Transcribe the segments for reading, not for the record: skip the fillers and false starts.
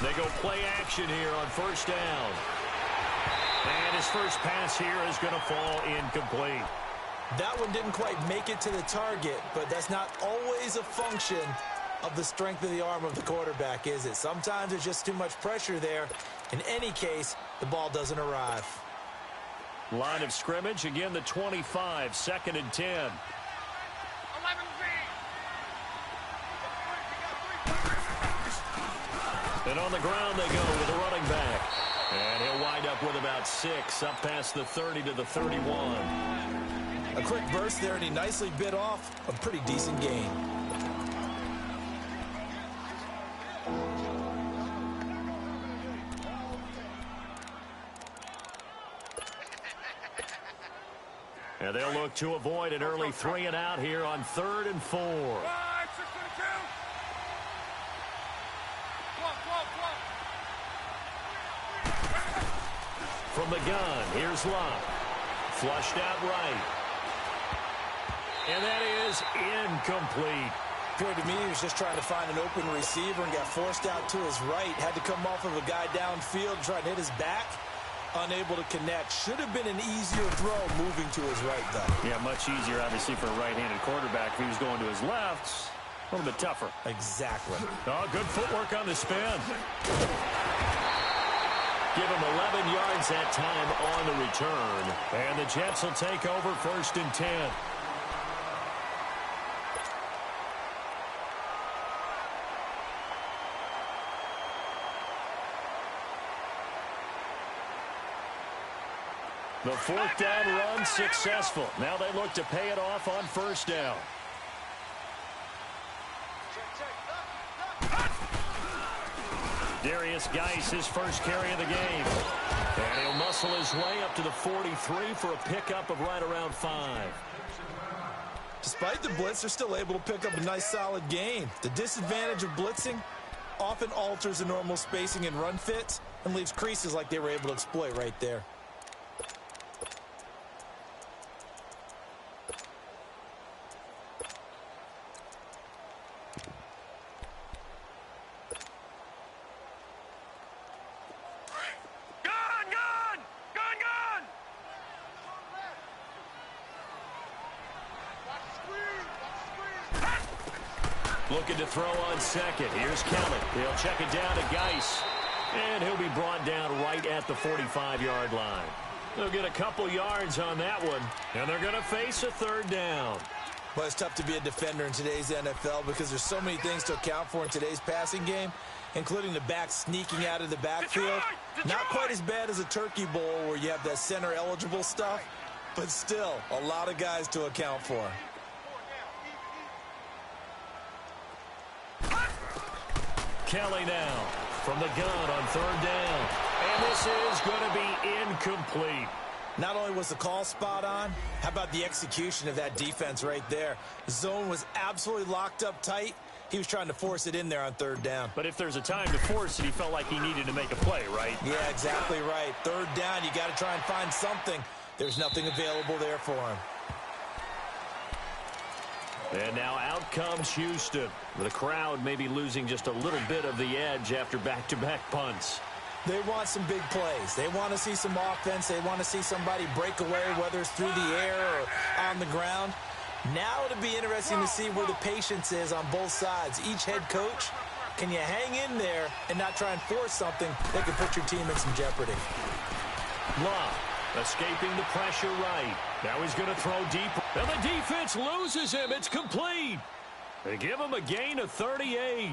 They go play action here on first down. And his first pass here is going to fall incomplete. That one didn't quite make it to the target, but that's not always a function of the strength of the arm of the quarterback, is it? Sometimes there's just too much pressure there. In any case, the ball doesn't arrive. Line of scrimmage, again the 25, 2nd and 10. And on the ground they go with a running back. And he'll wind up with about 6, up past the 30 to the 31. A quick burst there, and he nicely bit off a pretty decent gain. And they'll look to avoid an early 3 and out here on 3rd and 4. From the gun, here's Love. Flushed out right. And that is incomplete. Appeared to me he was just trying to find an open receiver and got forced out to his right. Had to come off of a guy downfield, trying to hit his back. Unable to connect. Should have been an easier throw moving to his right, though. Yeah, much easier, obviously, for a right-handed quarterback. If he was going to his left, a little bit tougher. Exactly. Oh, good footwork on the spin. Give him 11 yards that time on the return. And the Jets will take over 1st and 10. The 4th down run successful. Now they look to pay it off on 1st down. Darius Geis, his first carry of the game. And he'll muscle his way up to the 43 for a pickup of right around 5. Despite the blitz, they're still able to pick up a nice solid gain. The disadvantage of blitzing often alters the normal spacing and run fits and leaves creases like they were able to exploit right there. Looking to throw on 2nd. Here's Kelly. He'll check it down to Geis. And he'll be brought down right at the 45-yard line. They'll get a couple yards on that one. And they're going to face a 3rd down. Well, it's tough to be a defender in today's NFL because there's so many things to account for in today's passing game, including the back sneaking out of the backfield. Not quite as bad as a turkey bowl where you have that center-eligible stuff, but still a lot of guys to account for. Kelly now from the gun on 3rd down. And this is going to be incomplete. Not only was the call spot on, how about the execution of that defense right there? The zone was absolutely locked up tight. He was trying to force it in there on 3rd down. But if there's a time to force it, he felt like he needed to make a play, right? Yeah, exactly right. 3rd down, you got to try and find something. There's nothing available there for him. And now out comes Houston. The crowd maybe losing just a little bit of the edge after back-to-back punts. They want some big plays. They want to see some offense. They want to see somebody break away, whether it's through the air or on the ground. Now it'll be interesting to see where the patience is on both sides. Each head coach, can you hang in there and not try and force something that could put your team in some jeopardy? Love escaping the pressure right. Now he's going to throw deep. And the defense loses him. It's complete. They give him a gain of 38.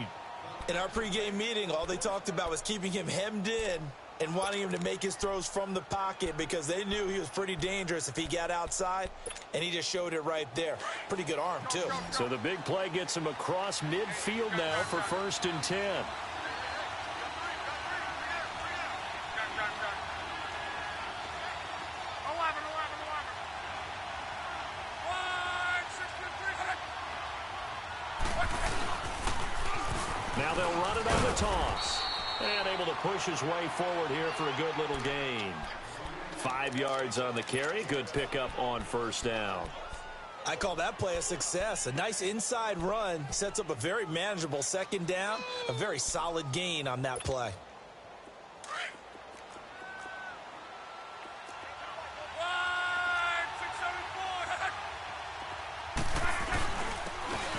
In our pregame meeting, all they talked about was keeping him hemmed in and wanting him to make his throws from the pocket because they knew he was pretty dangerous if he got outside, and he just showed it right there. Pretty good arm, too. So the big play gets him across midfield now for 1st and 10. Now they'll run it on the toss. And able to push his way forward here for a good little gain. 5 yards on the carry. Good pickup on 1st down. I call that play a success. A nice inside run sets up a very manageable second down, a very solid gain on that play.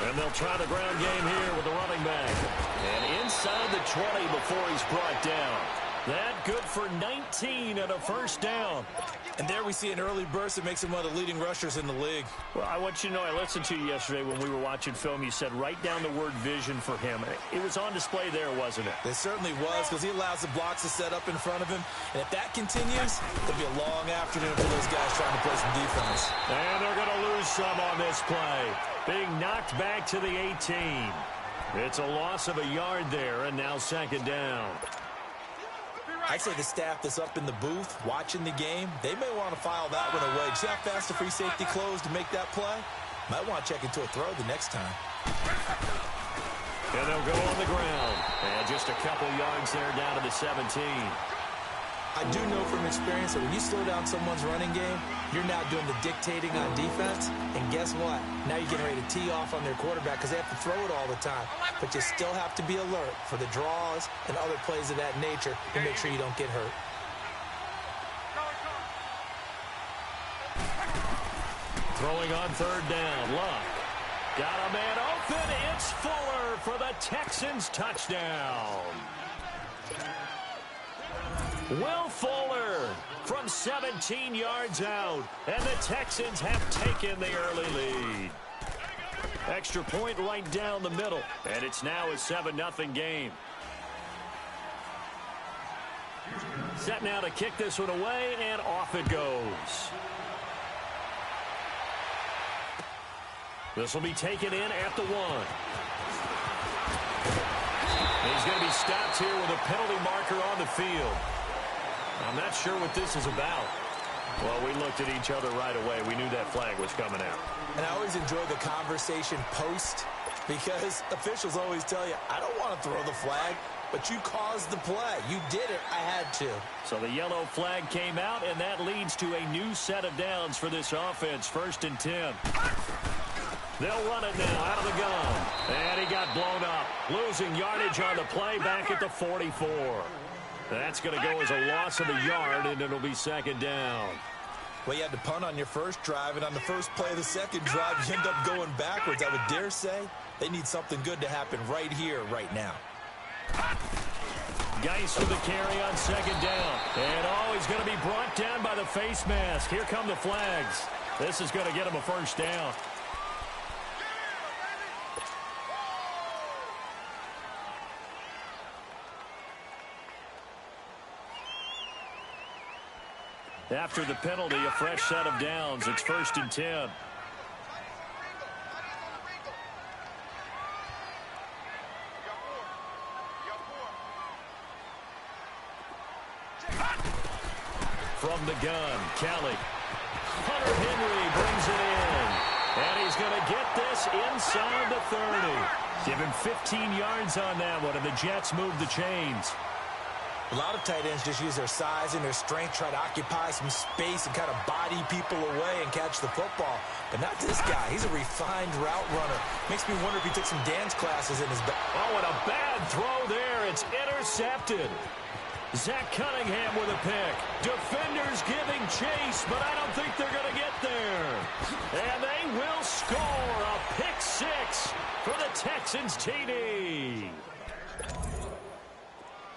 And they'll try the ground game here with the running back. And inside the 20 before he's brought down. That good for 19 and a first down. And there we see an early burst that makes him one of the leading rushers in the league. Well, I want you to know, I listened to you yesterday when we were watching film. You said write down the word vision for him. It was on display there, wasn't it? It certainly was, because he allows the blocks to set up in front of him. And if that continues, it'll be a long afternoon for those guys trying to play some defense. And they're going to lose some on this play. Being knocked back to the 18. It's a loss of a yard there, and now second down. I'd say the staff that's up in the booth watching the game, they may want to file that one away. See how fast the free safety closed to make that play? Might want to check into a throw the next time. And they'll go on the ground. And just a couple yards there down to the 17. I do know from experience that when you slow down someone's running game, you're now doing the dictating on defense. And guess what? Now you're getting ready to tee off on their quarterback because they have to throw it all the time. But you still have to be alert for the draws and other plays of that nature to make sure you don't get hurt. Throwing on third down. Luck. Got a man open. It's Fuller for the Texans touchdown. Will Fuller from 17 yards out, and the Texans have taken the early lead. Extra point right down the middle, and it's now a 7-0 game. Set now to kick this one away, and off it goes. This will be taken in at the 1. He's going to be stopped here with a penalty marker on the field. I'm not sure what this is about. Well, we looked at each other right away. We knew that flag was coming out. And I always enjoy the conversation post because officials always tell you, I don't want to throw the flag, but you caused the play. You did it. I had to. So the yellow flag came out, and that leads to a new set of downs for this offense. 1st and 10. They'll run it now out of the gun. And he got blown up. Losing yardage on the play back at the 44. That's going to go as a loss of a yard, and it'll be second down. Well, you had to punt on your first drive, and on the first play of the second drive, you end up going backwards. I would dare say they need something good to happen right here, right now. Geis with the carry on second down. And, he's going to be brought down by the face mask. Here come the flags. This is going to get him a first down. After the penalty, a fresh set of downs. It's 1st and 10. From the gun, Kelly. Hunter Henry brings it in. And he's going to get this inside the 30. Give him 15 yards on that one, and the Jets move the chains. A lot of tight ends just use their size and their strength, try to occupy some space and kind of body people away and catch the football. But not this guy. He's a refined route runner. Makes me wonder if he took some dance classes in his back. Oh, and a bad throw there. It's intercepted. Zach Cunningham with a pick. Defenders giving chase, but I don't think they're going to get there. And they will score a pick 6 for the Texans TD.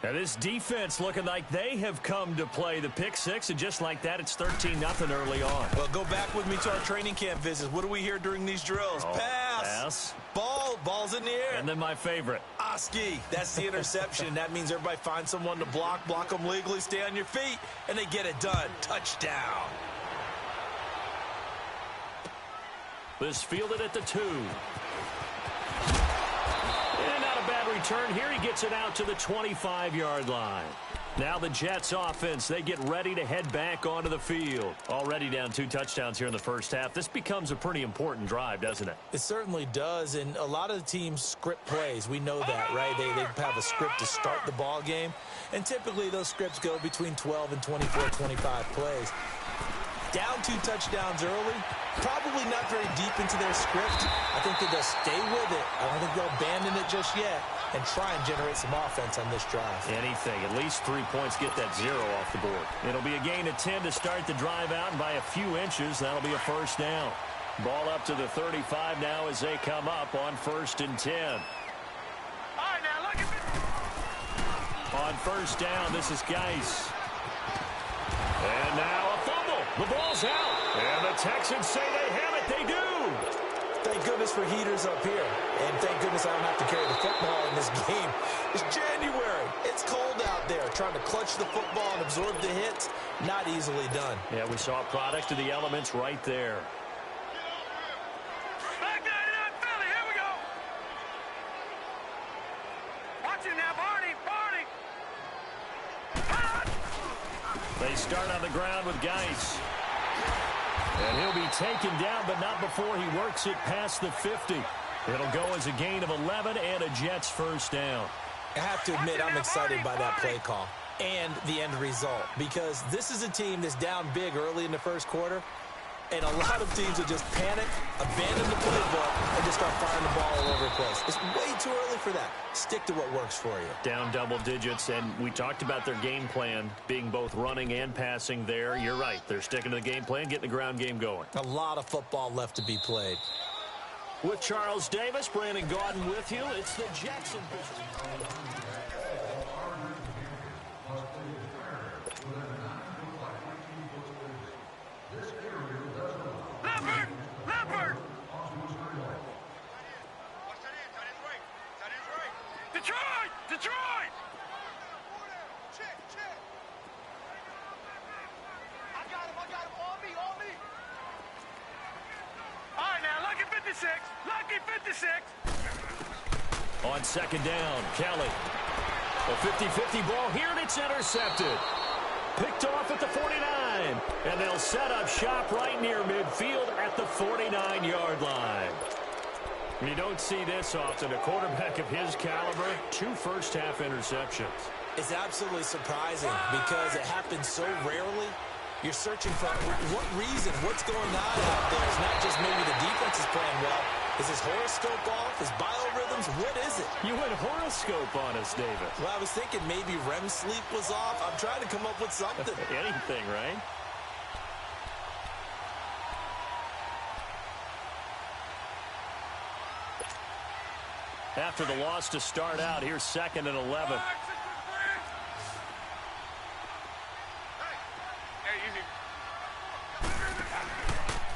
Now this defense looking like they have come to play the pick 6, and just like that, it's 13-0 early on. Well, go back with me to our training camp visits. What do we hear during these drills? Pass. Ball's in the air. And then my favorite. Oski. That's the interception. That means everybody finds someone to block them legally, stay on your feet, and they get it done. Touchdown. This fielded at the 2. Bad return here. He gets it out to the 25-yard line. Now the Jets offense, they get ready to head back onto the field. Already down 2 touchdowns here in the first half. This becomes a pretty important drive, doesn't it? It certainly does, and a lot of the teams script plays. We know that, right? They have a script to start the ball game, and typically those scripts go between 12 and 24, 25 plays. Down 2 touchdowns early, probably not very deep into their script. I think that they'll stay with it. I don't think they'll abandon it just yet and try and generate some offense on this drive. Anything. At least 3 points, get that 0 off the board. It'll be a gain of 10 to start the drive out, and by a few inches, that'll be a first down. Ball up to the 35 now as they come up on 1st and 10. All right, now look at this. On 1st down, this is Geis. And now a fumble. The ball's out. And the Texans say they have it. They do. Thank goodness for heaters up here. And thank goodness I don't have to carry the football in this game. It's January. It's cold out there. Trying to clutch the football and absorb the hits, not easily done. Yeah, we saw a product of the elements right there. Back down in Philly. Here we go. Watch it now, Barney. Barney. They start on the ground with Geis. And he'll be taken down, but not before he works it past the 50. It'll go as a gain of 11 and a Jets first down. I have to admit, I'm excited by that play call and the end result, because this is a team that's down big early in the first quarter, and a lot of teams will just panic, abandon the playbook, and just start firing the ball all over the place. It's way too early for that. Stick to what works for you. Down double digits, and we talked about their game plan being both running and passing there. You're right. They're sticking to the game plan, getting the ground game going. A lot of football left to be played. With Charles Davis, Brandon Gaudin with you. It's the Jets. Leopard. Detroit. Check. I got him. On me. All right, now, lucky 56. On 2nd down, Kelly. A 50-50 ball here, and it's intercepted. Picked off at the 49. And they'll set up shop right near midfield at the 49-yard line. You don't see this often. A quarterback of his caliber, 2 first-half interceptions. It's absolutely surprising because it happens so rarely. You're searching for what reason, what's going on out there. It's not just maybe the defense is playing well. Is his horoscope off? His biorhythms? What is it? You went horoscope on us, David. Well, I was thinking maybe REM sleep was off. I'm trying to come up with something. Anything, right? After the loss to start out, here's 2nd and 11.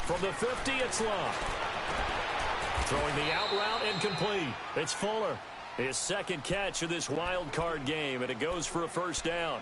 From the 50, it's Love. Throwing the out route incomplete. It's Fuller. His 2nd catch of this wild card game, and it goes for a first down.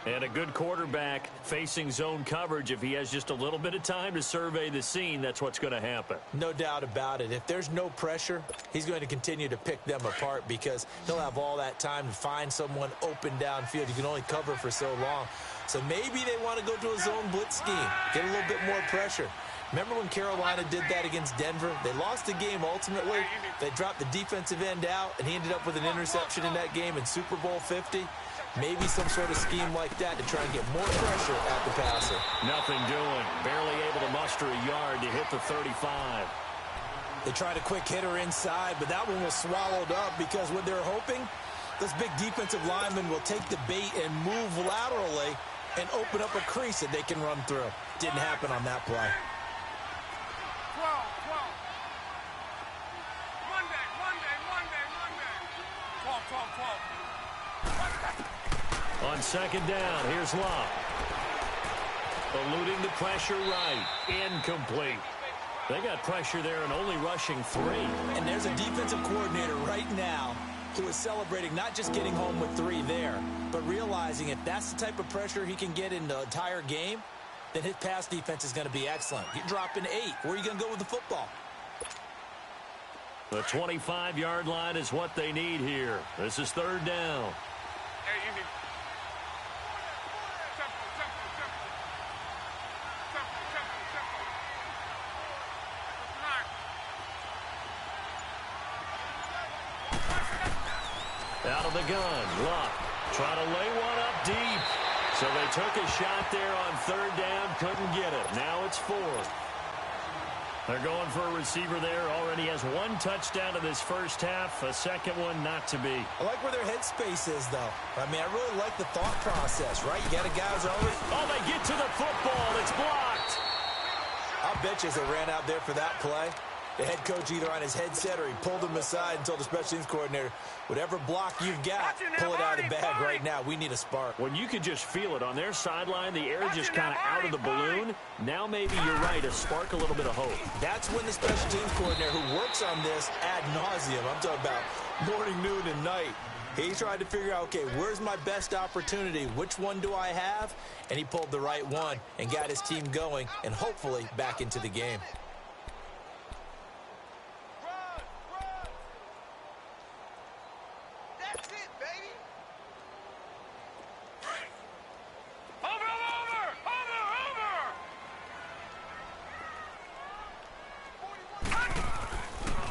And a good quarterback facing zone coverage. If he has just a little bit of time to survey the scene, that's what's going to happen. No doubt about it. If there's no pressure, he's going to continue to pick them apart because he'll have all that time to find someone open downfield. You can only cover for so long. So maybe they want to go to a zone blitz scheme, get a little bit more pressure. Remember when Carolina did that against Denver? They lost the game ultimately. They dropped the defensive end out, and he ended up with an interception in that game in Super Bowl 50. Maybe some sort of scheme like that to try and get more pressure at the passer. Nothing doing. Barely able to muster a yard to hit the 35. They tried a quick hitter inside, but that one was swallowed up because what they're hoping, those big defensive linemen will take the bait and move laterally and open up a crease that they can run through. Didn't happen on that play. 12. On 2nd down, here's Love. Eluding the pressure right. Incomplete. They got pressure there and only rushing 3. And there's a defensive coordinator right now who is celebrating not just getting home with 3 there, but realizing if that's the type of pressure he can get in the entire game, then his pass defense is going to be excellent. You're dropping 8. Where are you going to go with the football? The 25-yard line is what they need here. This is 3rd down. Out of the gun, Luck trying to lay one up deep. So they took a shot there on third down, couldn't get it. Now it's fourth. They're going for a receiver there. Already has one touchdown in this first half. A second one not to be. I like where their headspace is, though. I mean, I really like the thought process, right? You got a guy who's already... Oh, they get to the football. It's blocked. I'll bet you as they ran out there for that play, the head coach either on his headset or he pulled him aside and told the special teams coordinator, whatever block you've got, pull it out of the bag right now. We need a spark. When you could just feel it on their sisideline, the air just kind of out of the balloon. Now maybe you're right, a spark, a little bit of hope. That's when the special teams coordinator who works on this ad nauseum, I'm talking about morning, noon, and night, he tried to figure out, okay, where's my best opportunity? Which one do I have? And he pulled the right one and got his team going and hopefully back into the game. That's it, baby.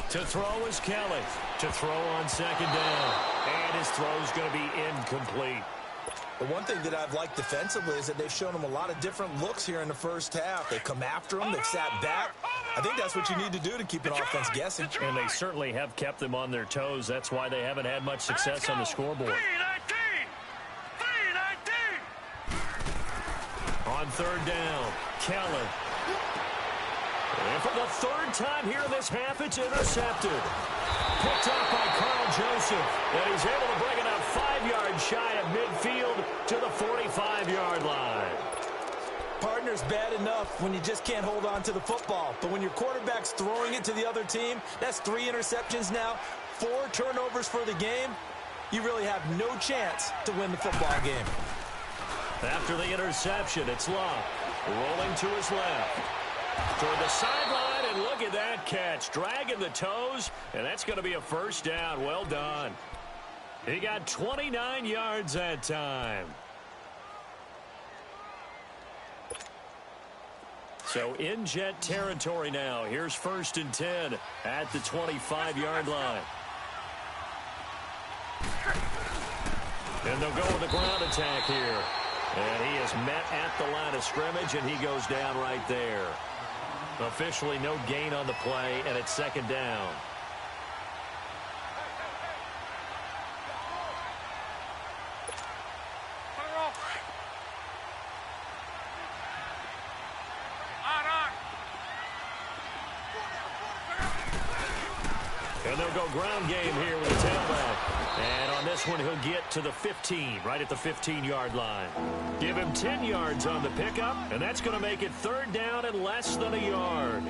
To throw is Kelly. To throw on second down. And his throw's going to be incomplete. The one thing that I've liked defensively is that they've shown him a lot of different looks here in the first half. They've come after him. They've sat back. I think that's what you need to do to keep an offense guessing. And they certainly have kept them on their toes. That's why they haven't had much success on the scoreboard. 3-19. On third down, Kelly. And for the third time here in this half, it's intercepted. Picked up by Carl Joseph. And he's able to bring it up 5 yards shy of midfield to the 45-yard line. Partner's bad enough when you just can't hold on to the football. But when your quarterback's throwing it to the other team, that's 3 interceptions now, 4 turnovers for the game. You really have no chance to win the football game. After the interception, it's Love. Rolling to his left. Toward the sideline, and look at that catch. Dragging the toes, and that's going to be a first down. Well done. He got 29 yards that time. So in Jet territory now. Here's 1st and 10 at the 25-yard line. And they'll go with a ground attack here. And he is met at the line of scrimmage, and he goes down right there. Officially no gain on the play, and it's second down. And they'll go ground game here with the tailback. And on this one, he'll get to the 15, right at the 15-yard line. Give him 10 yards on the pickup, and that's going to make it third down and less than a yard.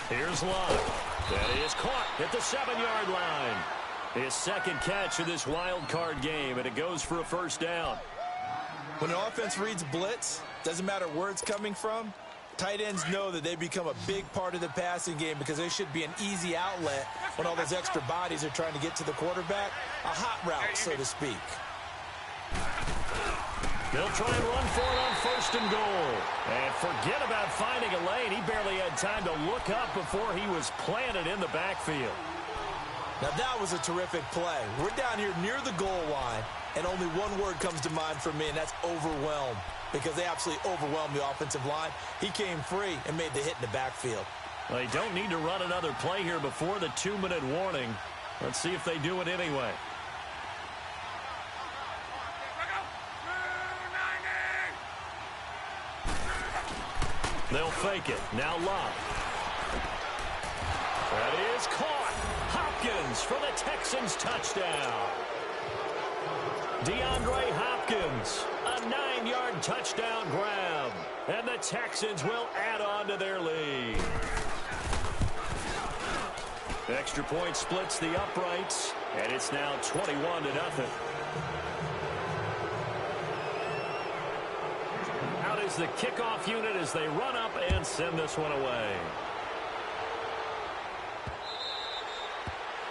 Here's Love. That is caught at the 7-yard line. His second catch of this wild card game, and it goes for a first down. When an offense reads blitz, doesn't matter where it's coming from, tight ends know that they become a big part of the passing game because they should be an easy outlet when all those extra bodies are trying to get to the quarterback. A hot route, so to speak. They'll try and run for it on 1st and goal. And forget about finding a lane. He barely had time to look up before he was planted in the backfield. Now that was a terrific play. We're down here near the goal line, and only one word comes to mind for me, and that's overwhelmed, because they absolutely overwhelmed the offensive line. He came free and made the hit in the backfield. They don't need to run another play here before the 2-minute warning. Let's see if they do it anyway. They'll fake it. Now Love. That is caught. Hopkins for the Texans touchdown. DeAndre Hopkins, a 9-yard touchdown grab. And the Texans will add on to their lead. Extra point splits the uprights, and it's now 21-0. Out is the kickoff unit as they run up and send this one away.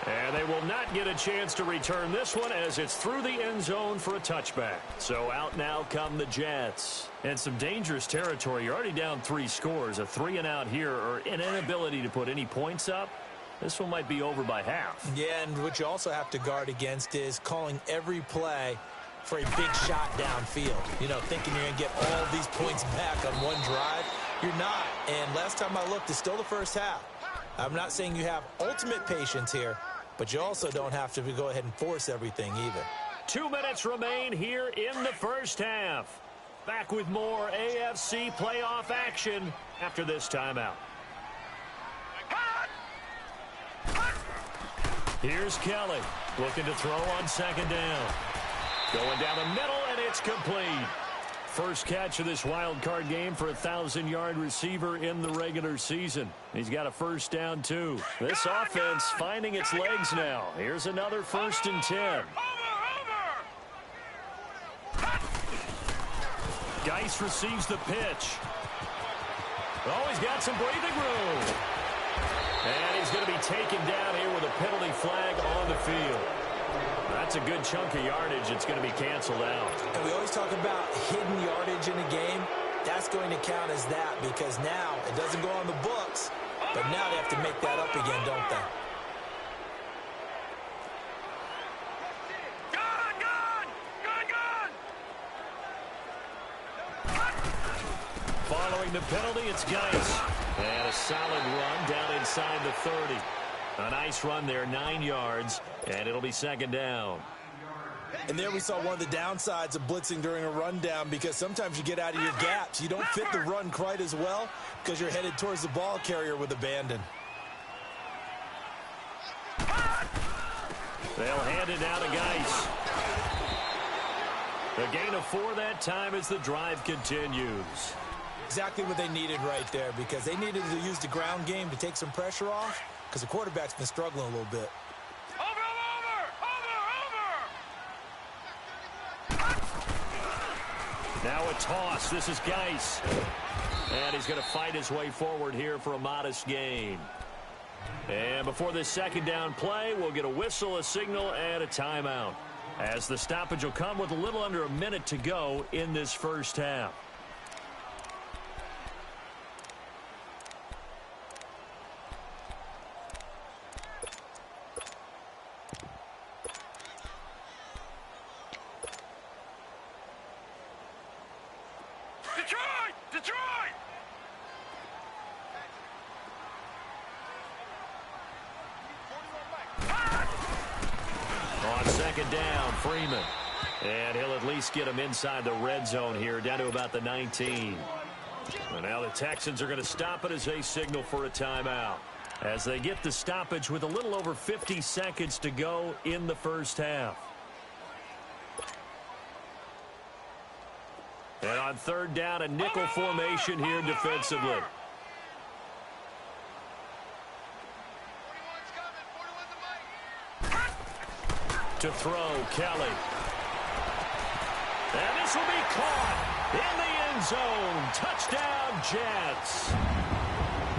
And they will not get a chance to return this one as it's through the end zone for a touchback. So out now come the Jets. And some dangerous territory. You're already down 3 scores. A 3-and-out here or an inability to put any points up. This one might be over by half. Yeah, and what you also have to guard against is calling every play for a big shot downfield. You know, thinking you're going to get all of these points back on one drive. You're not. And last time I looked, it's still the first half. I'm not saying you have ultimate patience here, but you also don't have to go ahead and force everything either. 2 minutes remain here in the first half. Back with more AFC playoff action after this timeout. Here's Kelly looking to throw on second down. Going down the middle, and it's complete. First catch of this wild card game for a 1,000-yard receiver in the regular season. He's got a first down, too. This offense finding its legs now. Here's another 1st and 10. Geis receives the pitch. Oh, he's got some breathing room. And he's going to be taken down here with a penalty flag on the field. That's a good chunk of yardage. It's going to be canceled out. And we always talk about hidden yardage in a game. That's going to count as that because now it doesn't go on the books, but now they have to make that up again, don't they? Following the penalty, it's Geis. And a solid run down inside the 30. A nice run there, 9 yards, and it'll be second down. And there we saw one of the downsides of blitzing during a rundown because sometimes you get out of your gaps. You don't fit the run quite as well because you're headed towards the ball carrier with abandon. They'll hand it down to Geis. A gain of 4 that time as the drive continues. Exactly what they needed right there because they needed to use the ground game to take some pressure off because the quarterback's been struggling a little bit. Now a toss. This is Geis. And he's going to fight his way forward here for a modest gain. And before this second down play, we'll get a whistle, a signal, and a timeout. As the stoppage will come with a little under a minute to go in this first half. Detroit! On second down, Freeman. And he'll at least get him inside the red zone here, down to about the 19. And now the Texans are going to stop it as they signal for a timeout. As they get the stoppage with a little over 50 seconds to go in the first half. And on third down, a nickel formation here defensively. 41's coming. 41's the mic. To throw, Kelly. And this will be caught in the end zone. Touchdown, Jets.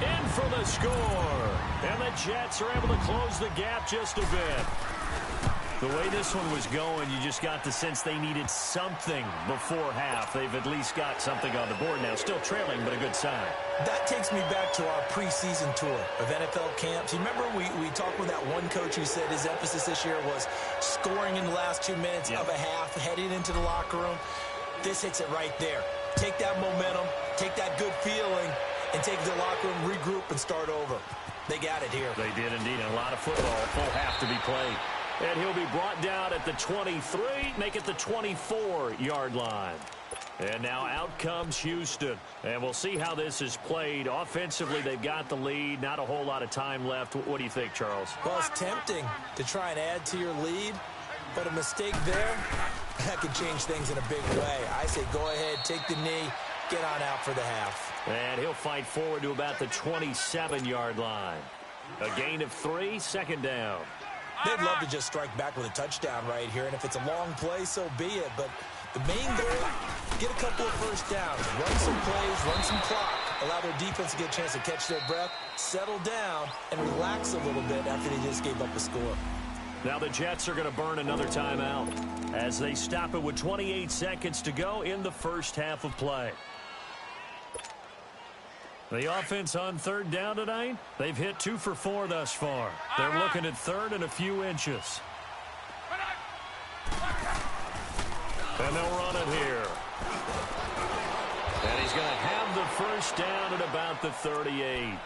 In for the score. And the Jets are able to close the gap just a bit. The way this one was going, you just got the sense they needed something before half. They've at least got something on the board now. Still trailing, but a good sign. That takes me back to our preseason tour of NFL camps. You remember we talked with that one coach who said his emphasis this year was scoring in the last 2 minutes of a half, heading into the locker room. This hits it right there. Take that momentum, take that good feeling, and take it to the locker room, regroup, and start over. They got it here. They did indeed. A lot of football, full half to be played. And he'll be brought down at the 23, make it the 24-yard line. And now out comes Houston. And we'll see how this is played. Offensively, they've got the lead. Not a whole lot of time left. What do you think, Charles? Well, it's tempting to try and add to your lead, but a mistake there, that could change things in a big way. I say go ahead, take the knee, get on out for the half. And he'll fight forward to about the 27-yard line. A gain of 3, second down. They'd love to just strike back with a touchdown right here, and if it's a long play, so be it. But the main goal, get a couple of first downs, run some plays, run some clock. allow their defense to get a chance to catch their breath, settle down, and relax a little bit after they just gave up a score. Now the Jets are going to burn another timeout as they stop it with 28 seconds to go in the first half of play. The offense on third down tonight, they've hit 2 for 4 thus far. They're looking at third and a few inches. And they'll run it here. And he's going to have the first down at about the 38.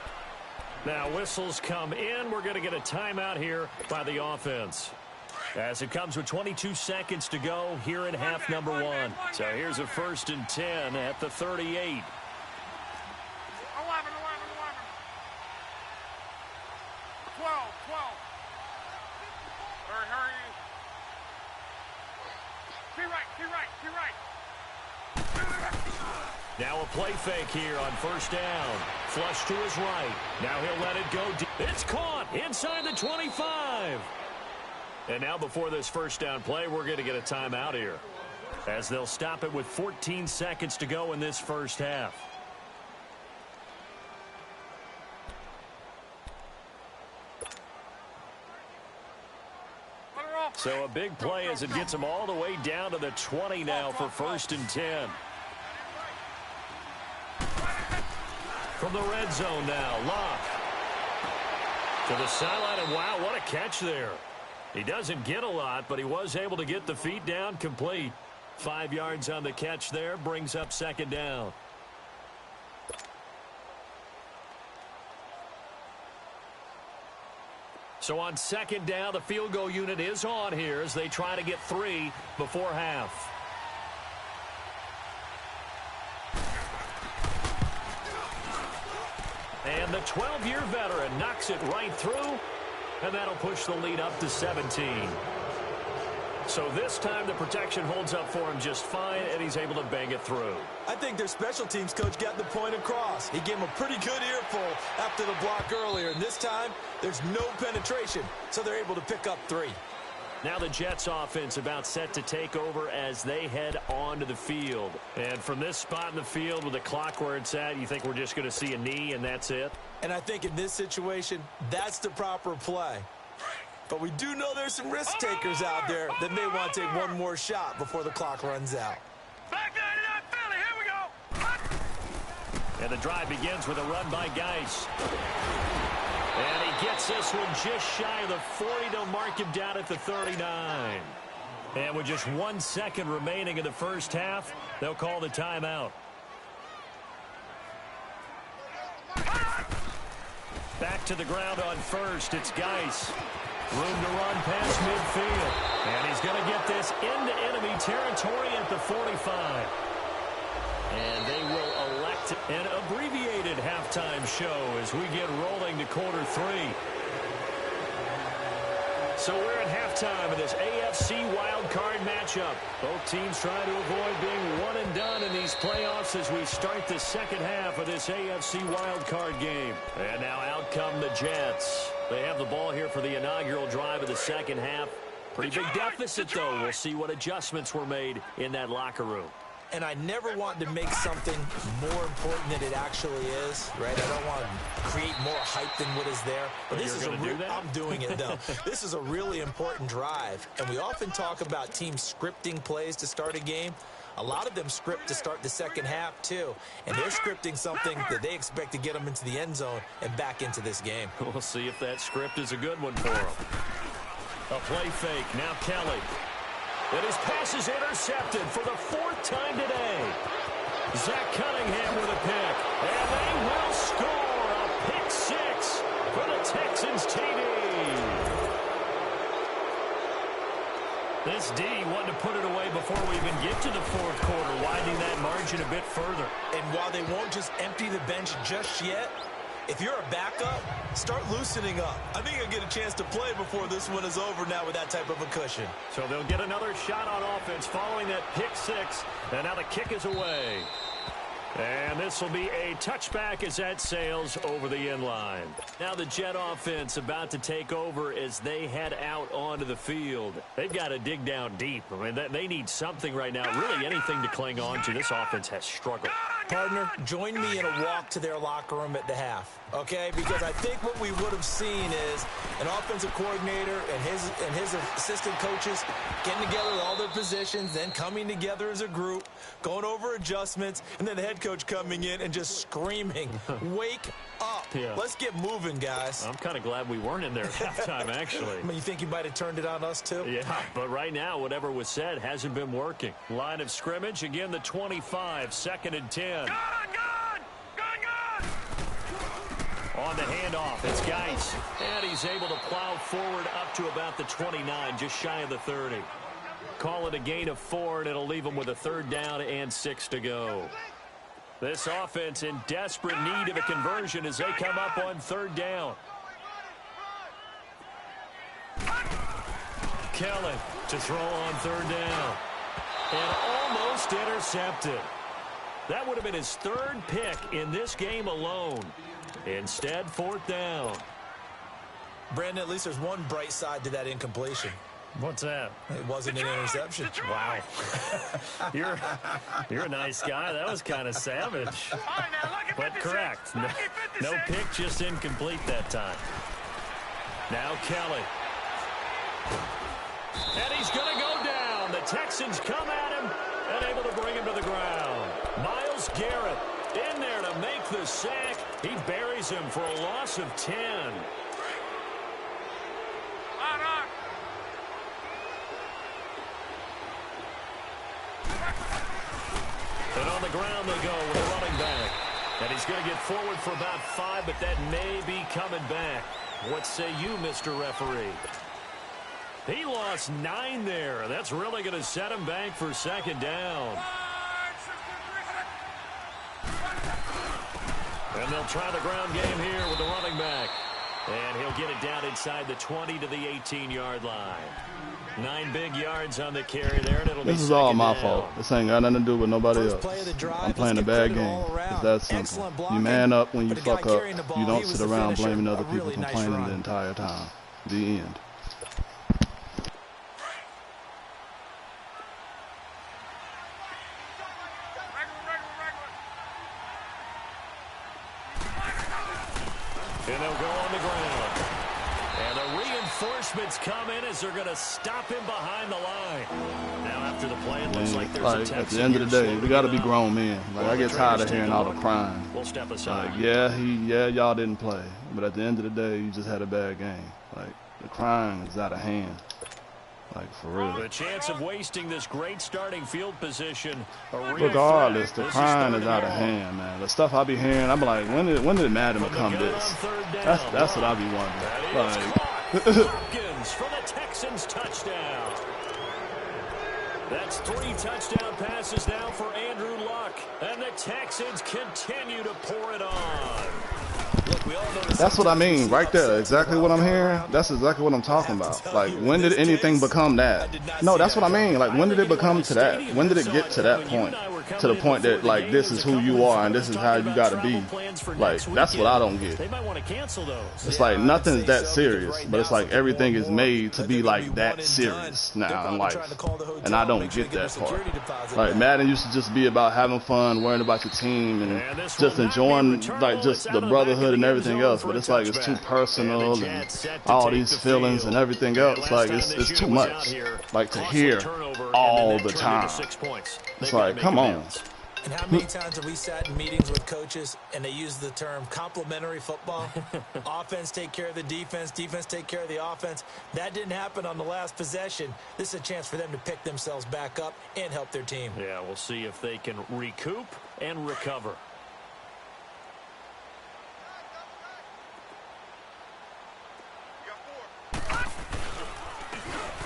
Now whistles come in. We're going to get a timeout here by the offense. As it comes with 22 seconds to go here in half number 1. So here's a 1st and 10 at the 38. 12. Hurry. Be right. Now a play fake here on first down. Flush to his right. Now he'll let it go deep. It's caught inside the 25. And now before this first down play, we're going to get a timeout here, as they'll stop it with 14 seconds to go in this first half. So a big play as it gets them all the way down to the 20 now for 1st and 10. From the red zone now, Locke to the sideline, and wow, what a catch there. He doesn't get a lot, but he was able to get the feet down complete. 5 yards on the catch there, brings up 2nd down. So on 2nd down, the field goal unit is on here as they try to get 3 before half. And the 12-year veteran knocks it right through, and that'll push the lead up to 17. So this time the protection holds up for him just fine, and he's able to bang it through. I think their special teams coach got the point across. He gave him a pretty good earful after the block earlier, and this time there's no penetration, so they're able to pick up 3. Now the Jets offense about set to take over as they head onto the field. And from this spot in the field with the clock where it's at, you think we're just going to see a knee and that's it? And I think in this situation, that's the proper play. But we do know there's some risk takers out there that may want to take one more shot before the clock runs out. Back 99 Philly, here we go. And the drive begins with a run by Geis. And he gets this one just shy of the 40 to mark him down at the 39. And with just 1 second remaining in the first half, they'll call the timeout. Back to the ground on first. It's Geis. Room to run past midfield. And he's going to get this into enemy territory at the 45. And they will elect an abbreviated halftime show as we get rolling to quarter 3. So we're at halftime of this AFC wildcard matchup. Both teams trying to avoid being one and done in these playoffs as we start the second half of this AFC wildcard game. And now out come the Jets. They have the ball here for the inaugural drive of the second half. Pretty big deficit, though. We'll see what adjustments were made in that locker room. And I never want to make something more important than it actually is, right? I don't want to create more hype than what is there. But this is I'm doing it, though. This is a really important drive. And we often talk about teams scripting plays to start a game. A lot of them script to start the second half, too. And they're scripting something that they expect to get them into the end zone and back into this game. We'll see if that script is a good one for them. A play fake. Now Kelly. And his pass is intercepted for the 4th time today. Zach Cunningham with a pick. And they will score a pick 6 for the Texans TD. This D wanted to put it away before we even get to the 4th quarter, widening that margin a bit further. And while they won't just empty the bench just yet, if you're a backup, start loosening up. I think you'll get a chance to play before this one is over now with that type of a cushion. So they'll get another shot on offense following that pick 6. And now the kick is away. And this will be a touchback as that sails over the end line. Now the Jet offense about to take over as they head out onto the field. They've got to dig down deep. I mean, they need something right now, really anything to cling on to. This offense has struggled. Partner, join me in a walk to their locker room at the half, okay? Because I think what we would have seen is an offensive coordinator and his assistant coaches getting together with all their positions, then coming together as a group, going over adjustments, and then the head coach coming in and just screaming, wake up. Yeah. Let's get moving, guys. I'm kind of glad we weren't in there at halftime, actually. I mean, you think you might have turned it on us, too? Yeah, but right now, whatever was said hasn't been working. Line of scrimmage, again, the 25, 2nd and 10. Gun! On the handoff, it's Geis. And he's able to plow forward up to about the 29, just shy of the 30. Call it a gain of 4, and it'll leave him with a 3rd down and 6 to go. This offense in desperate need of a conversion as they come up on 3rd down. Kelly to throw on 3rd down. And almost intercepted. That would have been his 3rd pick in this game alone. Instead, 4th down. Brandon, at least there's one bright side to that incompletion. What's that? It wasn't an interception. Wow. You're a nice guy. That was kind of savage. All right, now look at But 56. correct. Look at No 56. pick, just incomplete that time. Now Kelly. And he's going to go down. The Texans come at him and able to bring him to the ground. Myles Garrett in there to make the sack. He buries him for a loss of 10. On. And on the ground they go with a running back. And he's going to get forward for about 5, but that may be coming back. What say you, Mr. Referee? He lost 9 there. That's really going to set him back for 2nd down. And they'll try the ground game here with the running back. And he'll get it down inside the 20 to the 18-yard line. 9 big yards on the carry there, and it'll be 2nd down. This is all my fault. This ain't got nothing to do with nobody First else. play of the drive, I'm playing a let's bad get game. all around. It's that simple. Excellent You blocking, man up when you but the guy fuck up. carrying the ball, You he don't was sit the around finisher. blaming A other people really nice complaining run. the entire time. The end. And they'll go on the ground. And the reinforcements come in as they're going to stop him behind the line. Now after the play, it looks like there's a Like, at Texan the end of the here day, slow we to got to get be up. grown men. Like, I The get tired of trainers hearing take a all the look. crying. We'll step aside. Like, y'all didn't play. But at the end of the day, you just had a bad game. Like, the crying is out of hand. Like, for real. The chance of wasting this great starting field position. A real Regardless, threat. the This is crying third is out of and hand, man. The stuff I be hearing, I'm like, when did Madden become gun this? on 3rd down. That's what I be That is wondering. caught. Like, Hopkins for the Texans touchdown. That's 3 touchdown passes now for Andrew Luck. And the Texans continue to pour it on. Look, we all know that that's what I sometimes we mean, see right there. upsets Exactly when what I'm come hearing. around. That's exactly what I'm talking I have about. to tell Like, you, when in did this anything case, become I that? did not No, see that's that what I mean. Like, when did it become to that? Stadium When did it saw get to that when you point? and I were coming To the in point before that, the like, game, this there is was a who you couple are and of this is talking how you about got to travel be. plans for Like, next that's what I don't weekend. get. They might want to cancel those. It's Yeah, like I'd nothing's say that so, serious, because right but it's now like something everything more is and more, made to they're be gonna like one that and serious done. They're now in probably life. trying to call the hotel And I and don't make sure get they get that their part. security deposit Like, back. Madden used to just be about having fun, worrying about your team, and And this just will not be enjoying returnable. like just It's out the of the back brotherhood of and the end everything zone else. for But a it's like it's too touchback. personal And the and Jets set to all take these the feelings field. and everything And else. last Like time it's this too unit was out much. here, Like to costly hear turnover, and all then the that turned into time. 6 points. They've It's got to like, make come on. amends. And how many times have we sat in meetings with coaches and they use the term complementary football? Offense take care of the defense, defense take care of the offense. That didn't happen on the last possession. This is a chance for them to pick themselves back up and help their team. Yeah, we'll see if they can recoup and recover.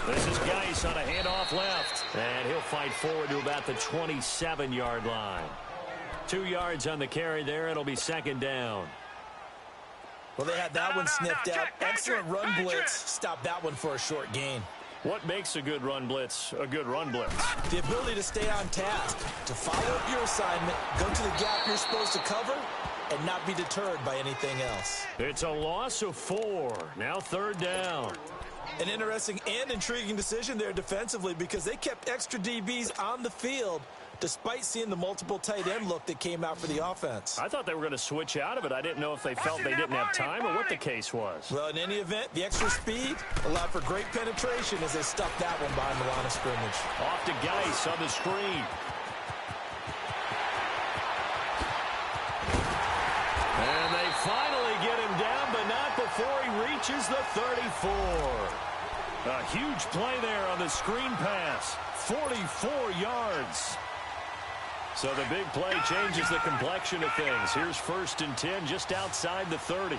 This is Geis on a handoff left. And he'll fight forward to about the 27-yard line. 2 yards on the carry there. It'll be 2nd down. Well, they had that one sniffed out. Patrick, Excellent run Patrick. blitz. Stop that one for a short gain. What makes a good run blitz a good run blitz? The ability to stay on task, to follow up your assignment, go to the gap you're supposed to cover, and not be deterred by anything else. It's a loss of 4. Now 3rd down. An interesting and intriguing decision there defensively because they kept extra DBs on the field, despite seeing the multiple tight end look that came out for the offense. I thought they were going to switch out of it. I didn't know if they felt they didn't have time or what the case was. Well, in any event, the extra speed allowed for great penetration as they stuffed that one behind the line of scrimmage. Off to Geis on the screen. And they finally get him down, but not before he reaches the 34. A huge play there on the screen pass. 44 yards. So the big play changes the complexion of things. Here's 1st and 10 just outside the 30.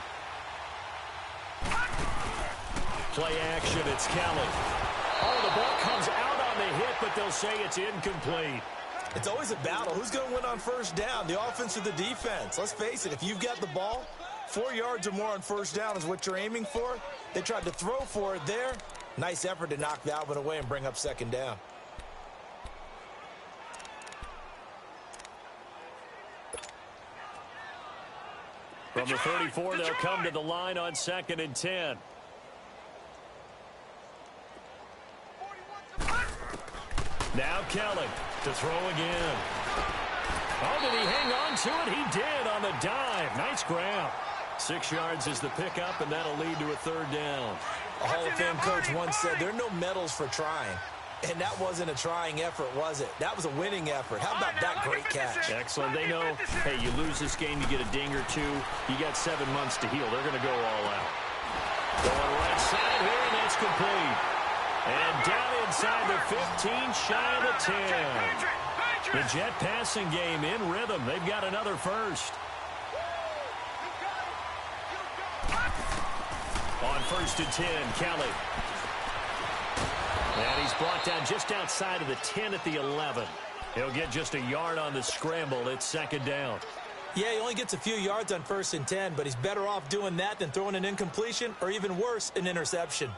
Play action, it's Kelly. Oh, the ball comes out on the hit, but they'll say it's incomplete. It's always a battle. Who's going to win on 1st down, the offense or the defense? Let's face it, if you've got the ball, 4 yards or more on 1st down is what you're aiming for. They tried to throw for it there. Nice effort to knock that one away and bring up 2nd down. From the 34, they'll come to the line on 2nd and 10. Now Kelly to throw again. Oh, did he hang on to it? He did on the dive. Nice grab. 6 yards is the pickup, and that'll lead to a 3rd down. A Hall of Fame coach once said there are no medals for trying. And that wasn't a trying effort, was it? That was a winning effort. How about that great catch? Excellent. They know, hey, you lose this game, you get a ding or two. You got 7 months to heal. They're going to go all out. Going right side here, and that's complete. And down inside the 15, shy of the 10. The Jet passing game in rhythm. They've got another 1st. On 1st and 10, Kelly. And he's brought down just outside of the 10 at the 11. He'll get just a yard on the scramble. It's 2nd down. Yeah, he only gets a few yards on 1st and 10, but he's better off doing that than throwing an incompletion or even worse, an interception.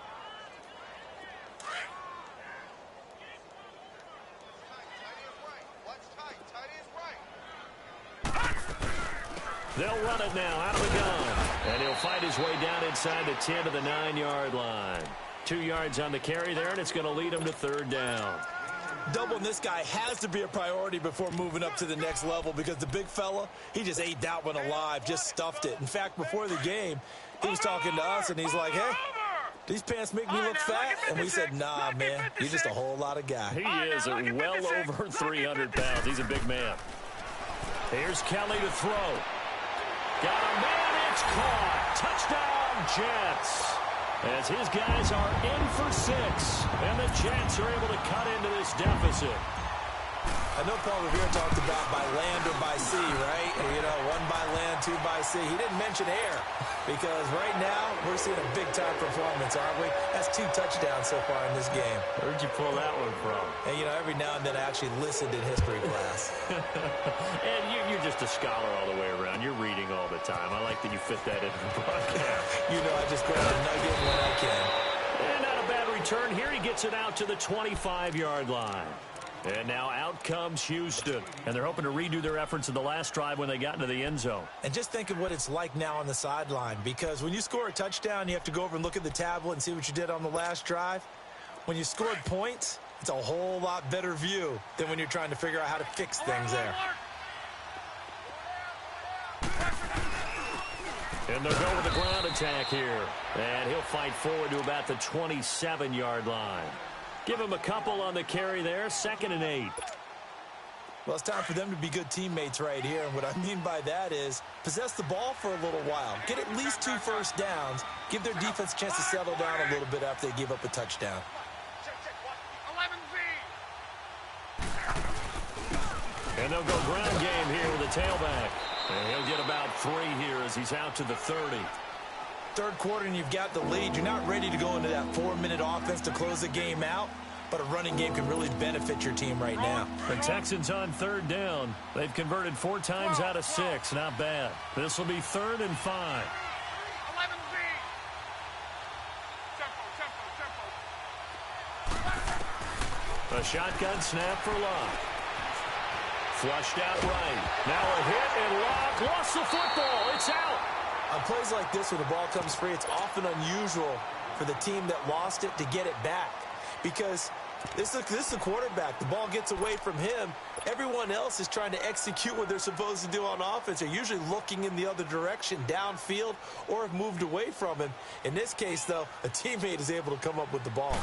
They'll run it now out of the gun. And he'll fight his way down inside the 10 to the 9-yard line. 2 yards on the carry there, and it's going to lead him to 3rd down. Doubling this guy has to be a priority before moving up to the next level because the big fella, he just ate that one alive, just stuffed it. In fact, before the game, he was talking to us, and he's like, hey, these pants make me look fat? And we said, nah, man, you're just a whole lot of guy. He is well over 300 pounds. He's a big man. Here's Kelly to throw. Got a man, it's caught. Touchdown, Jets. As his guys are in for 6, and the Jets are able to cut into this deficit. I know Paul Revere talked about by land or by sea, right? You know, 1 by land, 2 by sea. He didn't mention air because right now we're seeing a big-time performance, aren't we? That's 2 touchdowns so far in this game. Where'd you pull that one from? And, you know, every now and then I actually listened in history class. And you're just a scholar all the way around. You're reading all the time. I like that you fit that into the broadcast. You know, I just grab a nugget when I can. And not a bad return here. He gets it out to the 25-yard line. And now out comes Houston. And they're hoping to redo their efforts in the last drive when they got into the end zone. And just think of what it's like now on the sideline. Because when you score a touchdown, you have to go over and look at the tablet and see what you did on the last drive. When you scored points, it's a whole lot better view than when you're trying to figure out how to fix things there. And they'll go with the ground attack here. And he'll fight forward to about the 27-yard line. Give him a couple on the carry there. 2nd and 8. Well, it's time for them to be good teammates right here. And what I mean by that is possess the ball for a little while. Get at least 2 first downs. Give their defense a chance to settle down a little bit after they give up a touchdown. 11Z. And they'll go ground game here with a tailback. And he'll get about 3 here as he's out to the 30. 3rd quarter and you've got the lead. You're not ready to go into that 4-minute offense to close the game out, but a running game can really benefit your team right now. The Texans on 3rd down. They've converted 4 times out of 6. Not bad. This will be 3rd and 5. 11Z. Tempo. A shotgun snap for Locke. Flushed out right. Now a hit, and Locke lost the football. It's out. On plays like this where the ball comes free, it's often unusual for the team that lost it to get it back because This is the quarterback. The ball gets away from him. Everyone else is trying to execute what they're supposed to do on offense. They're usually looking in the other direction, downfield, or have moved away from him. In this case, though, a teammate is able to come up with the ball.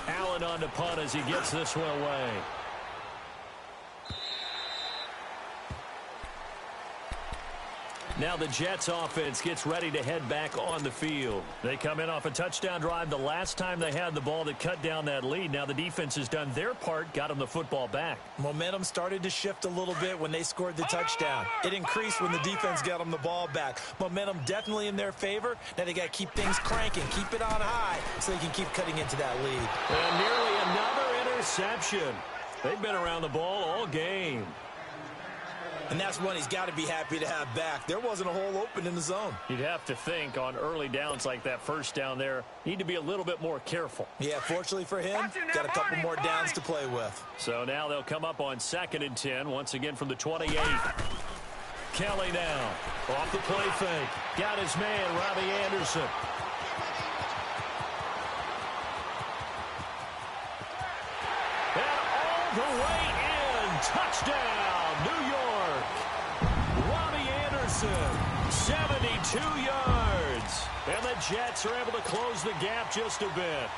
Allen on the punt as he gets this one away. Now the Jets offense gets ready to head back on the field. They come in off a touchdown drive the last time they had the ball that cut down that lead. Now the defense has done their part, got them the football back. Momentum started to shift a little bit when they scored the touchdown. It increased when the defense got them the ball back. Momentum definitely in their favor. Now they got to keep things cranking, keep it on high so they can keep cutting into that lead. And nearly another interception. They've been around the ball all game. And that's one he's got to be happy to have back. There wasn't a hole open in the zone. You'd have to think on early downs like that first down there, need to be a little bit more careful. Yeah, fortunately for him, got a couple more downs to play with. So now they'll come up on 2nd and 10, once again from the 28. Kelly now, off the play fake. Got his man, Robbie Anderson. And all the way in, touchdown, New York. 72 yards. And the Jets are able to close the gap just a bit.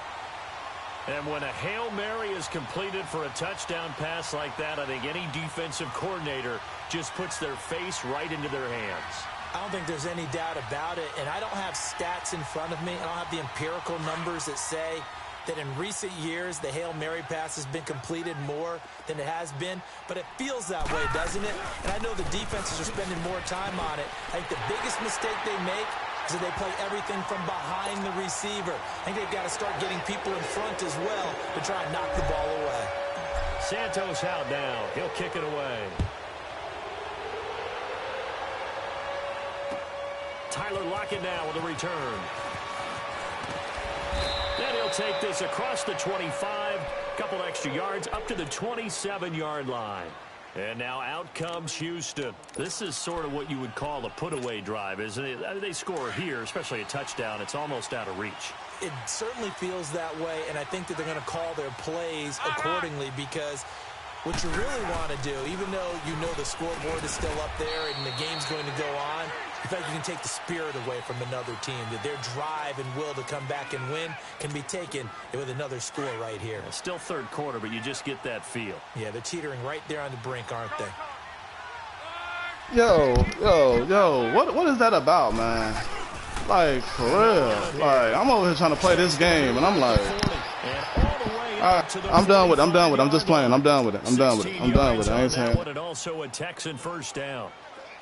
And when a Hail Mary is completed for a touchdown pass like that, I think any defensive coordinator just puts their face right into their hands. I don't think there's any doubt about it. And I don't have stats in front of me. I don't have the empirical numbers that say that in recent years the Hail Mary pass has been completed more than it has been, but it feels that way, doesn't it? And I know the defenses are spending more time on it. I think the biggest mistake they make is that they play everything from behind the receiver. I think they've got to start getting people in front as well to try and knock the ball away. Santos out now. He'll kick it away. Tyler Lockett now with a return. Then he'll take this across the 25, couple extra yards up to the 27-yard line. And now out comes Houston. This is sort of what you would call a put-away drive, isn't it? They score here, especially a touchdown. It's almost out of reach. It certainly feels that way, and I think that they're going to call their plays accordingly because what you really want to do, even though you know the scoreboard is still up there and the game's going to go on, in fact, you can take the spirit away from another team, that their drive and will to come back and win can be taken with another score right here. Still third quarter, but you just get that feel. Yeah, they're teetering right there on the brink, aren't they? Yo, what is that about, man? Like, for real. Like, I'm over here trying to play this game, and I'm like, I'm done with it. I'm just playing. I'm done with it. I ain't saying. And also a Texan first down.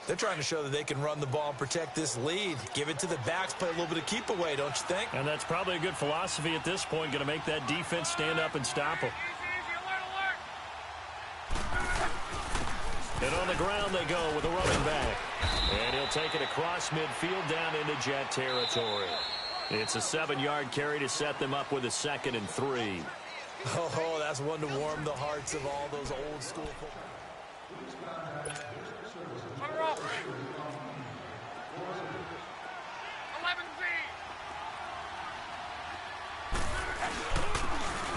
They're trying to show that they can run the ball and protect this lead. Give it to the backs, play a little bit of keep away, don't you think? And that's probably a good philosophy at this point, going to make that defense stand up and stop them. And on the ground they go with a running back. And he'll take it across midfield down into Jet territory. It's a 7-yard carry to set them up with a 2nd and 3. Oh, that's one to warm the hearts of all those old school football.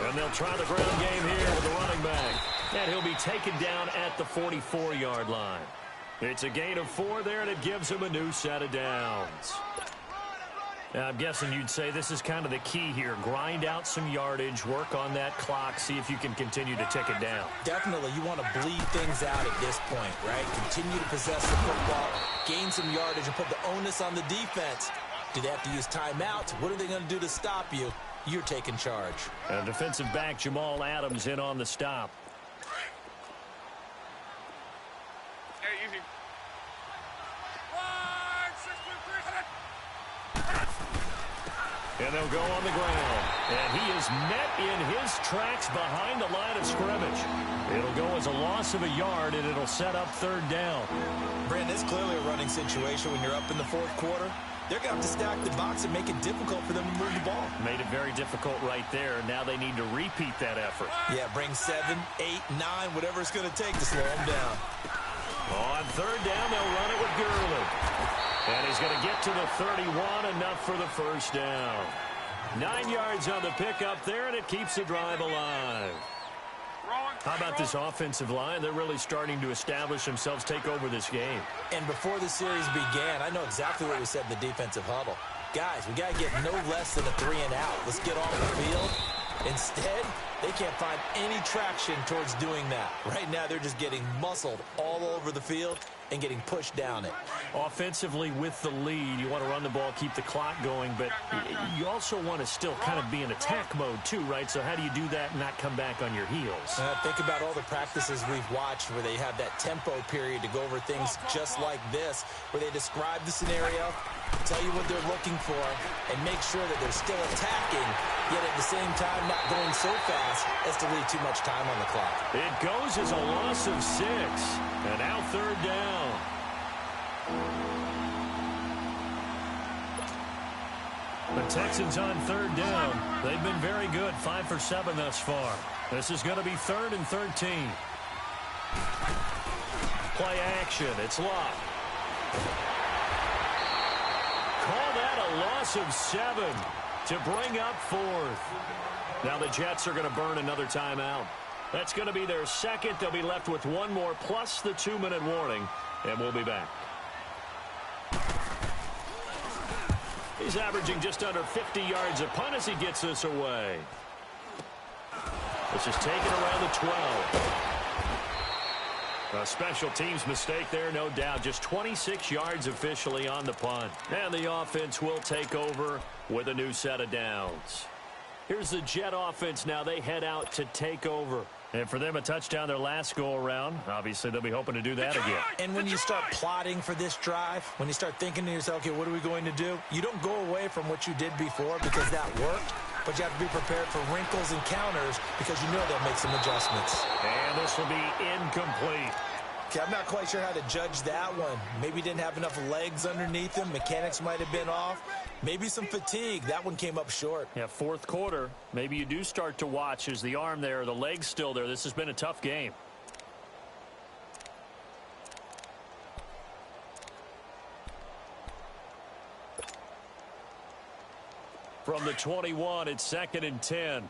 And they'll try the ground game here with the running back. And he'll be taken down at the 44-yard line. It's a gain of 4 there, and it gives him a new set of downs. Now, I'm guessing you'd say this is kind of the key here. Grind out some yardage, work on that clock, see if you can continue to tick it down. Definitely. You want to bleed things out at this point, right? Continue to possess the football, gain some yardage, and put the onus on the defense. Do they have to use timeouts? What are they going to do to stop you? You're taking charge. And defensive back Jamal Adams in on the stop. And they'll go on the ground. And he is met in his tracks behind the line of scrimmage. It'll go as a loss of a yard, and it'll set up 3rd down. Brandon, it's clearly a running situation when you're up in the 4th quarter. They're going to have to stack the box and make it difficult for them to move the ball. Made it very difficult right there. Now they need to repeat that effort. Yeah, bring 7, 8, 9, whatever it's going to take to slow them down. On 3rd down, they'll run it with Gurley. And he's going to get to the 31, enough for the first down. 9 yards on the pickup there, and it keeps the drive alive. How about this offensive line? They're really starting to establish themselves, take over this game. And before the series began, I know exactly what we said in the defensive huddle. Guys, we got to get no less than a 3-and-out. Let's get off the field. Instead, they can't find any traction towards doing that. Right now, they're just getting muscled all over the field and getting pushed down it. Offensively, with the lead, you want to run the ball, keep the clock going, but you also want to still kind of be in attack mode too, right? So how do you do that and not come back on your heels? Think about all the practices we've watched where they have that tempo period to go over things just like this, where they describe the scenario, tell you what they're looking for, and make sure that they're still attacking, yet at the same time not going so fast as to leave too much time on the clock. It goes as a loss of 6, and now 3rd down. The Texans on 3rd down. They've been very good, 5 for 7 thus far. This is going to be 3rd and 13. Play action. It's locked. Call that a loss of 7 to bring up 4th. Now the Jets are going to burn another timeout. That's going to be their second. They'll be left with one more plus the 2-minute warning, and we'll be back. He's averaging just under 50 yards a punt as he gets this away. This is taken around the 12. A special teams mistake there, no doubt. Just 26 yards officially on the punt. And the offense will take over with a new set of downs. Here's the Jet offense now. They head out to take over. And for them, a touchdown their last go-around. Obviously, they'll be hoping to do that again. And when you start plotting for this drive, when you start thinking to yourself, okay, what are we going to do? You don't go away from what you did before because that worked, but you have to be prepared for wrinkles and counters because you know they'll make some adjustments. And this will be incomplete. Okay, I'm not quite sure how to judge that one. Maybe didn't have enough legs underneath him. Mechanics might have been off. Maybe some fatigue. That one came up short. Yeah, 4th quarter. Maybe you do start to watch. Is the arm there, the leg's still there? This has been a tough game. From the 21, it's 2nd and 10.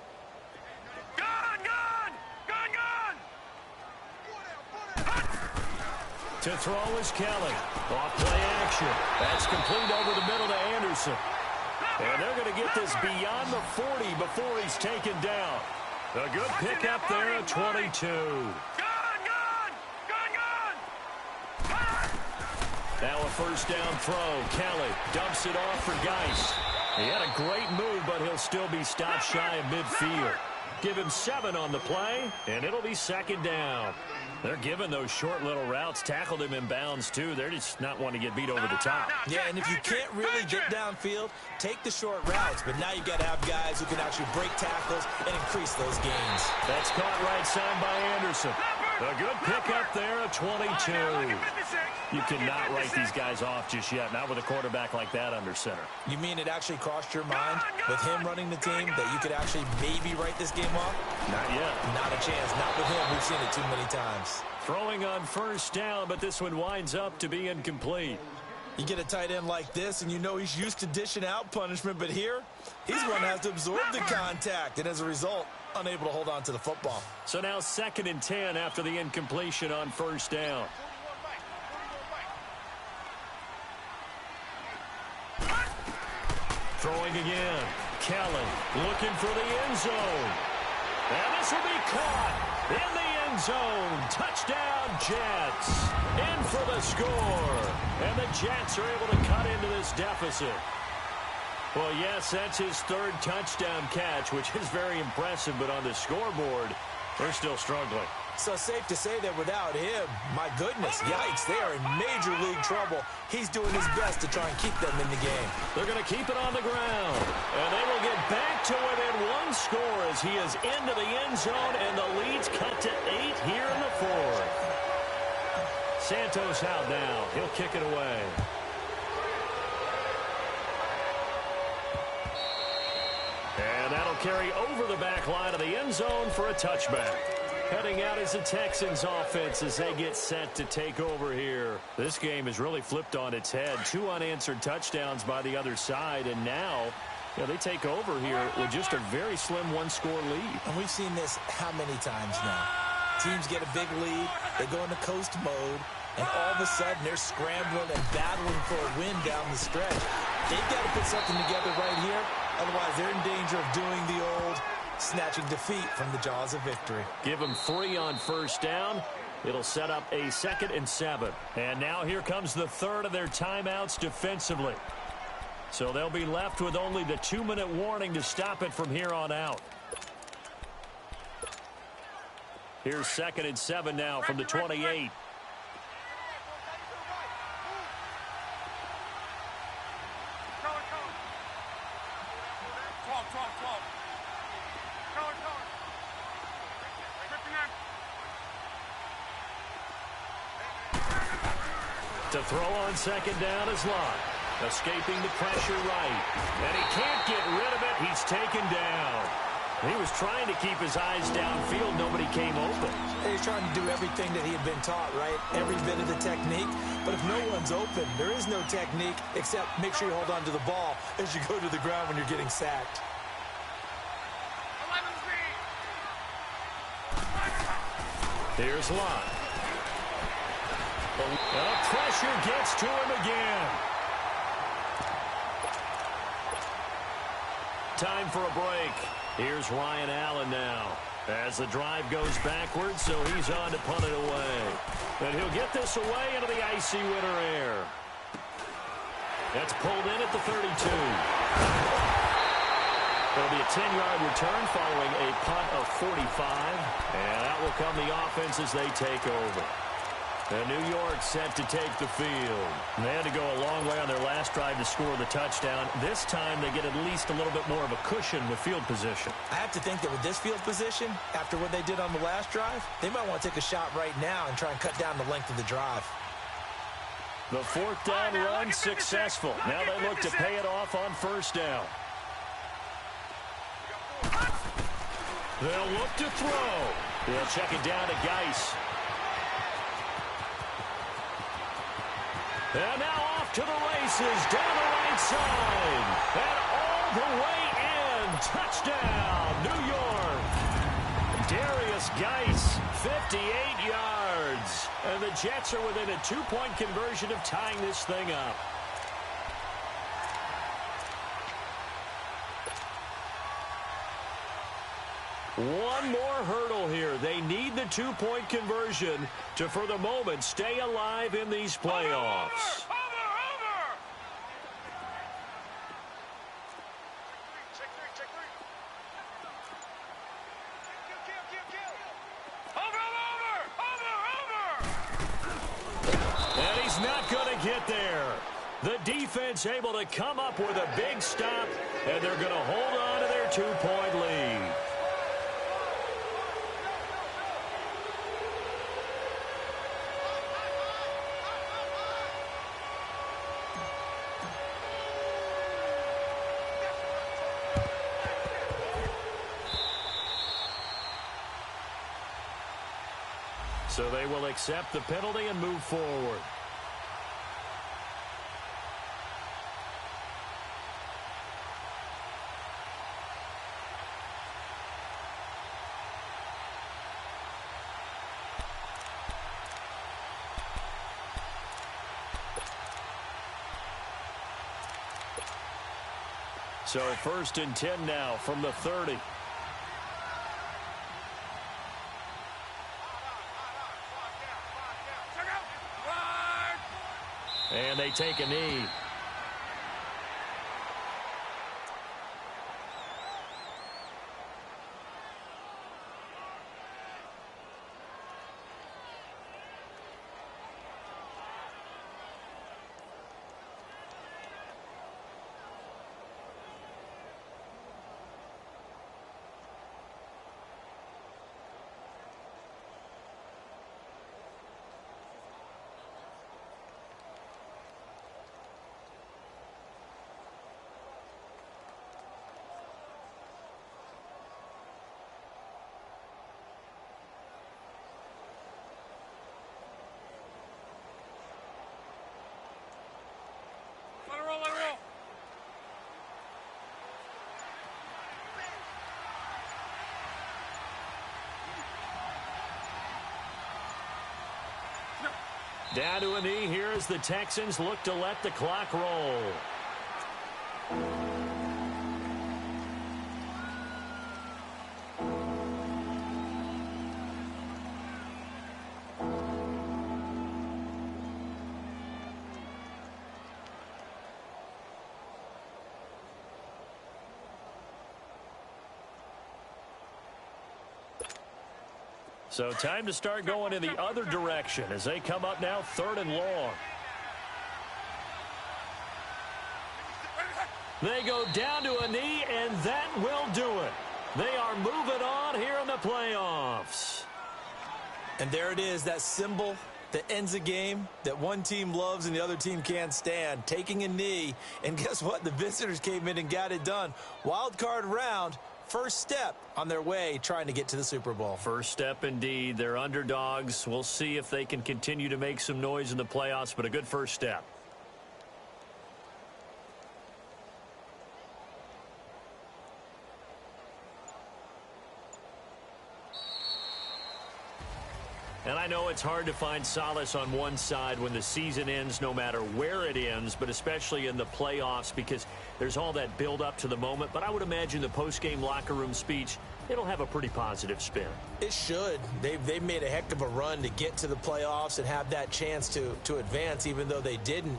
To throw is Kelly. Off play action. That's complete over the middle to Anderson. And they're going to get this beyond the 40 before he's taken down. A good pickup there at 22. Now a 1st down throw. Kelly dumps it off for Geis. He had a great move, but he'll still be stopped shy of midfield. Give him 7 on the play, and it'll be 2nd down. They're giving those short little routes. Tackled him in bounds, too. They're just not wanting to get beat over the top. Yeah, and if you can't really get downfield, take the short routes. But now you've got to have guys who can actually break tackles and increase those gains. That's caught right side by Anderson. A good pickup there at 22. You cannot write these guys off just yet, not with a quarterback like that under center. You mean it actually crossed your mind with him running the team that you could actually maybe write this game off? Not yet. Not a chance. Not with him. We've seen it too many times. Throwing on 1st down, but this one winds up to be incomplete. You get a tight end like this, and you know he's used to dishing out punishment, but here, he's one that has to absorb the contact, and as a result, unable to hold on to the football. So now 2nd and 10 after the incompletion on 1st down. Throwing again. Kelly looking for the end zone. And this will be caught in the end zone. Touchdown, Jets. In for the score. And the Jets are able to cut into this deficit. Well, yes, that's his 3rd touchdown catch, which is very impressive. But on the scoreboard, they're still struggling. So safe to say that without him, my goodness, yikes, they are in major league trouble. He's doing his best to try and keep them in the game. They're going to keep it on the ground. And they will get back to within 1 score as he is into the end zone, and the lead's cut to 8 here in the 4th. Santos out now. He'll kick it away. And that'll carry over the back line of the end zone for a touchback. Heading out is the Texans offense as they get set to take over here. This game is really flipped on its head. 2 unanswered touchdowns by the other side, and now Yeah, they take over here with just a very slim one-score lead. And we've seen this how many times now? Teams get a big lead, they go into coast mode, and all of a sudden they're scrambling and battling for a win down the stretch. They've got to put something together right here, otherwise they're in danger of doing the old snatching defeat from the jaws of victory. Give them 3 on first down. It'll set up a 2nd and 7. And now here comes the third of their timeouts defensively. So they'll be left with only the 2-minute warning to stop it from here on out. Here's 2nd and 7 now from the 28. To throw on 2nd down is Lott. Escaping the pressure right. And he can't get rid of it. He's taken down. He was trying to keep his eyes downfield. Nobody came open. He's trying to do everything that he had been taught, right? Every bit of the technique. But if no one's open, there is no technique except make sure you hold on to the ball as you go to the ground when you're getting sacked. Here's Lott. The pressure gets to him again. Time for a break. Here's Ryan Allen now. As the drive goes backwards, so he's on to punt it away. And he'll get this away into the icy winter air. That's pulled in at the 32. It'll be a 10-yard return following a punt of 45. And that will come the offense as they take over. And New York set to take the field. They had to go a long way on their last drive to score the touchdown. This time they get at least a little bit more of a cushion with field position. I have to think that with this field position, after what they did on the last drive, they might want to take a shot right now and try and cut down the length of the drive. The 4th down run successful. Now they look to pay it off on 1st down. They'll look to throw. They'll check it down to Geis. And now off to the races, down the right side. And all the way in. Touchdown, New York. Darius Geis, 58 yards. And the Jets are within a 2-point conversion of tying this thing up. One more hurdle here. They need the 2-point conversion to, for the moment, stay alive in these playoffs. And he's not going to get there. The defense able to come up with a big stop, and they're going to hold on to their 2-point lead. So they will accept the penalty and move forward. So 1st and 10 now from the 30. And they take a knee. Down to a knee here as the Texans look to let the clock roll. So time to start going in the other direction as they come up now 3rd and long. They go down to a knee, and that will do it. They are moving on here in the playoffs. And there it is, that symbol that ends a game that one team loves and the other team can't stand, taking a knee. And guess what? The visitors came in and got it done. Wild card round. First step on their way trying to get to the Super Bowl. First step indeed. They're underdogs. We'll see if they can continue to make some noise in the playoffs, but a good first step. And I know it's hard to find solace on one side when the season ends, no matter where it ends, but especially in the playoffs because there's all that build up to the moment. But I would imagine the post-game locker room speech, it'll have a pretty positive spin. It should. They've made a heck of a run to get to the playoffs and have that chance to advance, even though they didn't.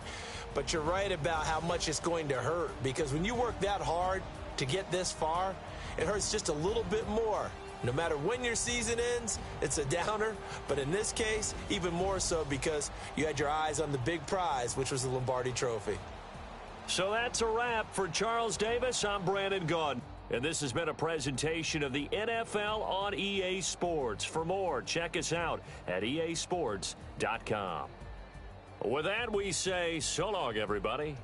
But you're right about how much it's going to hurt because when you work that hard to get this far, it hurts just a little bit more. No matter when your season ends, it's a downer. But in this case, even more so because you had your eyes on the big prize, which was the Lombardi Trophy. So that's a wrap for Charles Davis. I'm Brandon Gunn. And this has been a presentation of the NFL on EA Sports. For more, check us out at easports.com. With that, we say so long, everybody.